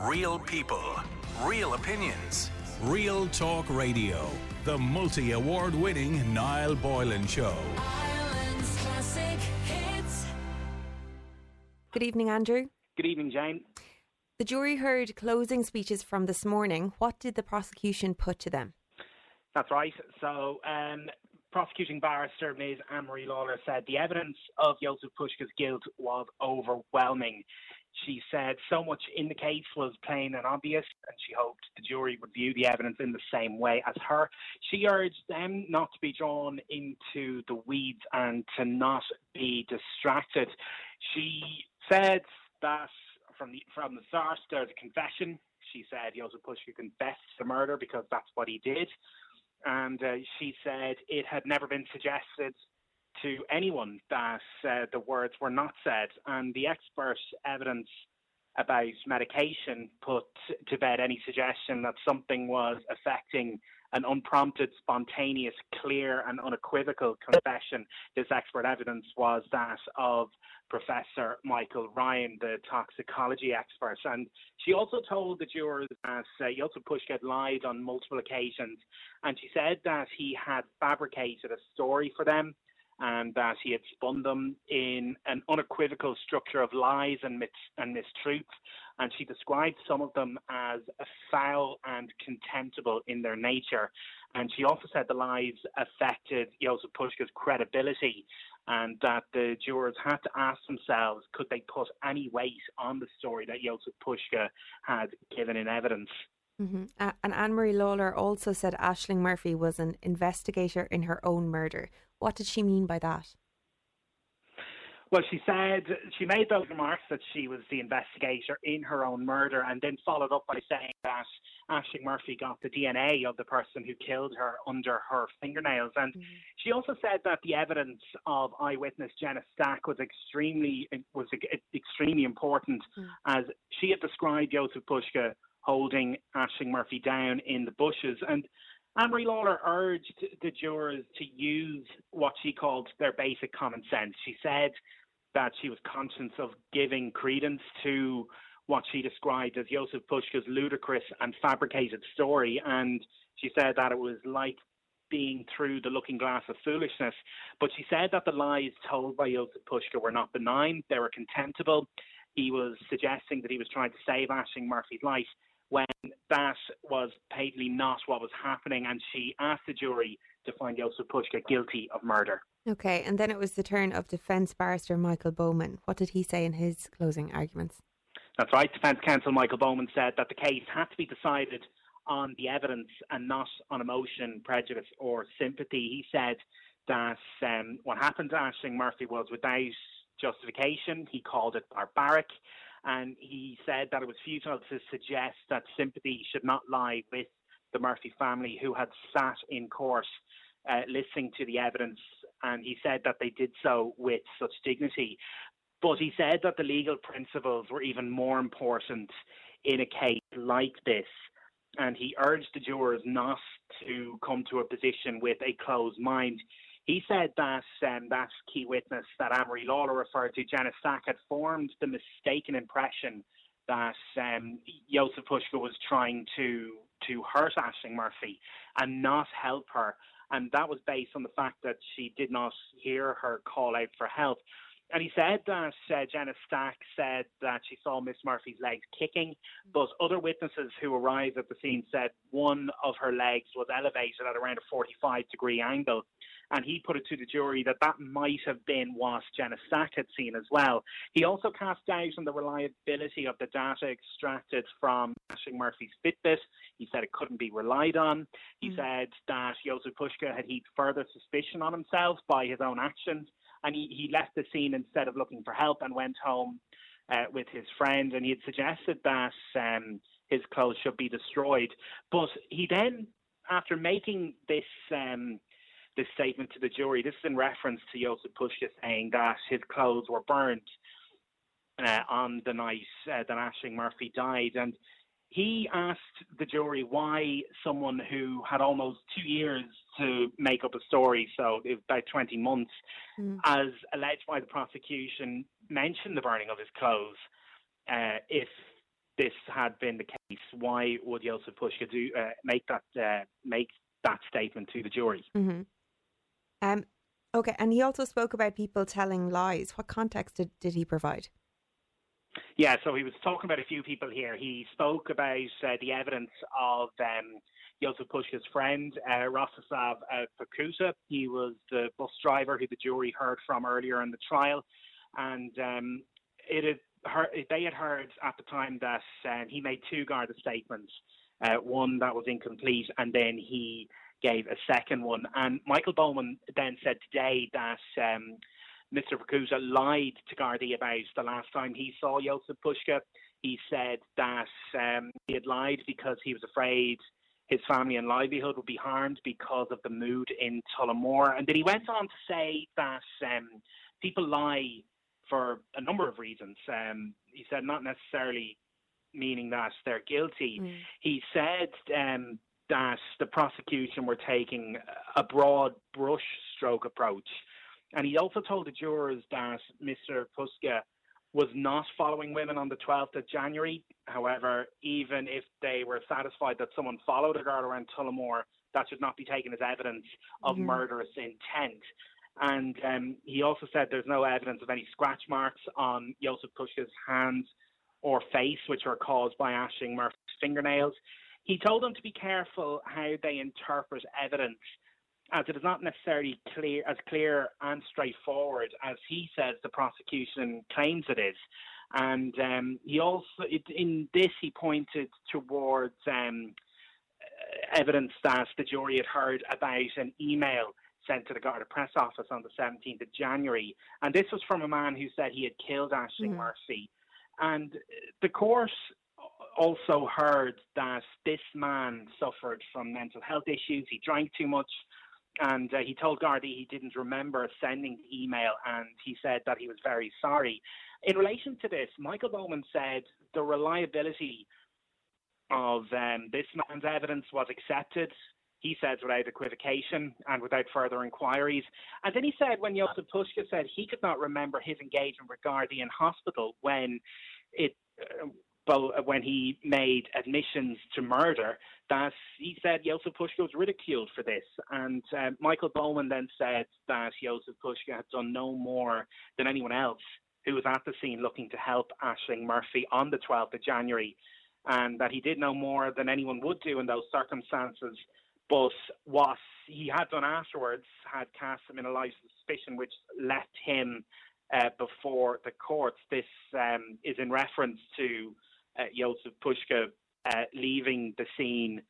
Real people, real opinions, Real Talk Radio. The multi-award winning Niall Boylan Show. Ireland's classic hits. Good evening, Andrew. Good evening, Jane. The jury heard closing speeches from this morning. What did the prosecution put to them? That's right. So, prosecuting barrister Ms. Anne-Marie Lawler said the evidence of Jozef Puska's guilt was overwhelming. She said so much in the case was plain and obvious, and she hoped the jury would view the evidence in the same way as her. She urged them not to be drawn into the weeds and to not be distracted. She said that from the start, there's a confession. She said Jozef Puska confessed to murder because that's what he did. And she said it had never been suggested to anyone that the words were not said. And the expert evidence about medication put to bed any suggestion that something was affecting an unprompted, spontaneous, clear and unequivocal confession. This expert evidence was that of Professor Michael Ryan, the toxicology expert. And she also told the jurors that Jozef Puska had lied on multiple occasions. And she said that he had fabricated a story for them and that he had spun them in an unequivocal structure of lies and mistruths. And she described some of them as foul and contemptible in their nature. And she also said the lies affected Jozef Puska's credibility, and that the jurors had to ask themselves, could they put any weight on the story that Jozef Puska had given in evidence? Mm-hmm. And Anne-Marie Lawler also said Aisling Murphy was an investigator in her own murder. What did she mean by that? Well, she said she made those remarks that she was the investigator in her own murder, and then followed up by saying that Aisling Murphy got the DNA of the person who killed her under her fingernails. And she also said that the evidence of eyewitness Jenna Stack was extremely important, as she had described Jozef Puska holding Aisling Murphy down in the bushes. And Anne-Marie Lawler urged the jurors to use what she called their basic common sense. She said that she was conscious of giving credence to what she described as Jozef Puska's ludicrous and fabricated story, and she said that it was like being through the looking glass of foolishness. But she said that the lies told by Jozef Puska were not benign, they were contemptible. He was suggesting that he was trying to save Aisling Murphy's life when that was patently not what was happening, and she asked the jury to find Jozef Puska guilty of murder. Okay, and then it was the turn of defence barrister Michael Bowman. What did he say in his closing arguments? That's right. Defence counsel Michael Bowman said that the case had to be decided on the evidence and not on emotion, prejudice or sympathy. He said that what happened to Aisling Murphy was without justification. He called it barbaric. And he said that it was futile to suggest that sympathy should not lie with the Murphy family, who had sat in court listening to the evidence. And he said that they did so with such dignity. But he said that the legal principles were even more important in a case like this. And he urged the jurors not to come to a position with a closed mind. He said that that key witness that Anne-Marie Lawler referred to, Jenna Stack, had formed the mistaken impression that Jozef Puska was trying to hurt Aisling Murphy and not help her. And that was based on the fact that she did not hear her call out for help. And he said that Jenna Stack said that she saw Miss Murphy's legs kicking, but other witnesses who arrived at the scene said one of her legs was elevated at around a 45-degree angle. And he put it to the jury that that might have been what Jenna Stack had seen as well. He also cast doubt on the reliability of the data extracted from Aisling Murphy's Fitbit. He said it couldn't be relied on. He said that Jozef Puska had heaped further suspicion on himself by his own actions. And he left the scene instead of looking for help and went home with his friend. And he had suggested that his clothes should be destroyed. But he then, after making this statement to the jury, this is in reference to Jozef Puska saying that his clothes were burned on the night that Aisling Murphy died. And he asked the jury why someone who had almost 2 years to make up a story, so about 20 months, as alleged by the prosecution, mentioned the burning of his clothes if this had been the case, why would Josef Pushka make that statement to the jury? Mm-hmm. Okay, and he also spoke about people telling lies. What context did he provide? Yeah, so he was talking about a few people here. He spoke about the evidence of Josef Pushka's friend, Rostislav Pakuta. He was the bus driver who the jury heard from earlier in the trial. And they had heard at the time that he made two Garda statements, one that was incomplete, and then he gave a second one. And Michael Bowman then said today that Mr. Pakuta lied to Gardaí about the last time he saw Josef Pushka. He said that he had lied because he was afraid his family and livelihood would be harmed because of the mood in Tullamore. And then he went on to say that people lie for a number of reasons. He said not necessarily meaning that they're guilty. He said that the prosecution were taking a broad brush stroke approach. And he also told the jurors that Mr. Pushka was not following women on the 12th of January. However, even if they were satisfied that someone followed a girl around Tullamore, that should not be taken as evidence of murderous intent. And he also said there's no evidence of any scratch marks on Josef Pushka's hands or face, which were caused by Aisling Murphy's fingernails. He told them to be careful how they interpret evidence, as it is not necessarily clear and straightforward as he says the prosecution claims it is. And he also, in this, he pointed towards evidence that the jury had heard about an email sent to the Garda press office on the 17th of January. And this was from a man who said he had killed Aisling Murphy. And the court also heard that this man suffered from mental health issues. He drank too much. And he told Gardaí he didn't remember sending the email, and he said that he was very sorry. In relation to this, Michael Bowman said the reliability of this man's evidence was accepted, he says, without equivocation and without further inquiries. And then he said when Josef Pushka said he could not remember his engagement with Gardaí in hospital when he made admissions to murder, that he said Josef Pushka was ridiculed for this. And Michael Bowman then said that Josef Pushka had done no more than anyone else who was at the scene looking to help Aisling Murphy on the 12th of January, and that he did no more than anyone would do in those circumstances. But what he had done afterwards had cast him in a light of suspicion, which left him before the courts. This is in reference to Josef Pushka leaving the scene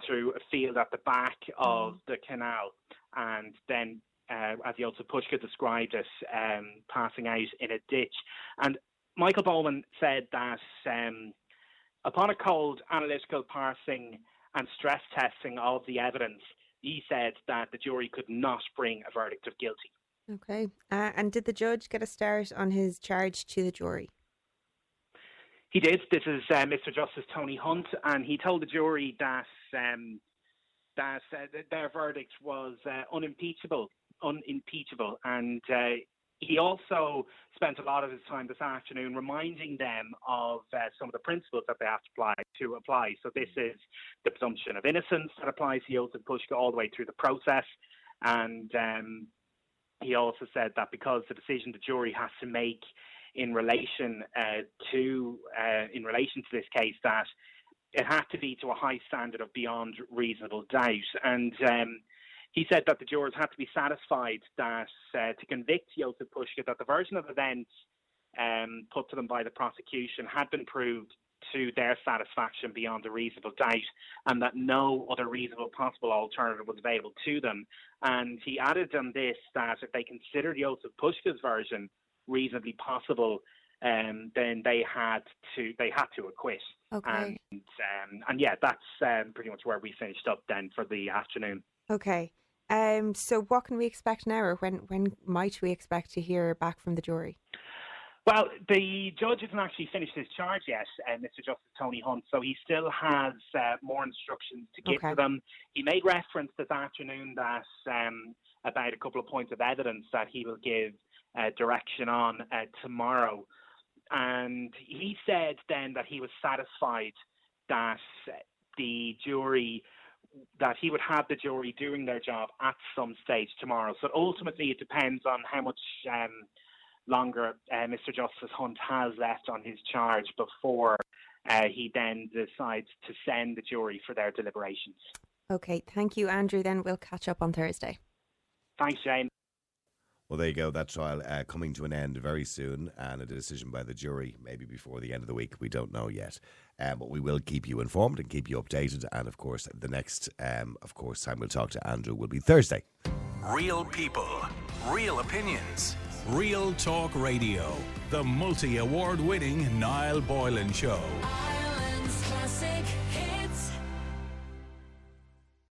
through a field at the back of the canal, and then, as Josef Pushka described it, passing out in a ditch. And Michael Bowman said that upon a cold analytical parsing and stress testing of the evidence, he said that the jury could not bring a verdict of guilty. Okay. And did the judge get a start on his charge to the jury? He did. This is Mr. Justice Tony Hunt, and he told the jury that their verdict was unimpeachable, and he also spent a lot of his time this afternoon reminding them of some of the principles that they have to apply. So this is the presumption of innocence that applies to Josef Pushka all the way through the process, and he also said that because the decision the jury has to make in relation to this case, that it had to be to a high standard of beyond reasonable doubt. And he said that the jurors had to be satisfied that to convict Josef Pushka, that the version of events put to them by the prosecution had been proved to their satisfaction beyond a reasonable doubt, and that no other reasonable possible alternative was available to them. And he added on this that if they considered Josef Pushka's version reasonably possible, then they had to acquit. Okay. And yeah, that's pretty much where we finished up then for the afternoon. Okay. So what can we expect now, or when might we expect to hear back from the jury? Well, the judge hasn't actually finished his charge yet, Mr. Justice Tony Hunt, so he still has more instructions to give to them. He made reference this afternoon that about a couple of points of evidence that he will give direction on tomorrow. And he said then that he was satisfied that the jury, that he would have the jury doing their job at some stage tomorrow. So ultimately it depends on how much longer Mr. Justice Hunt has left on his charge before he then decides to send the jury for their deliberations. Okay, thank you, Andrew. Then we'll catch up on Thursday. Thanks, Jane. Well, there you go. That trial coming to an end very soon, and a decision by the jury maybe before the end of the week. We don't know yet. But we will keep you informed and keep you updated. And, of course, the next, time we'll talk to Andrew will be Thursday. Real people, real opinions, Real Talk Radio. The multi-award winning Niall Boylan Show.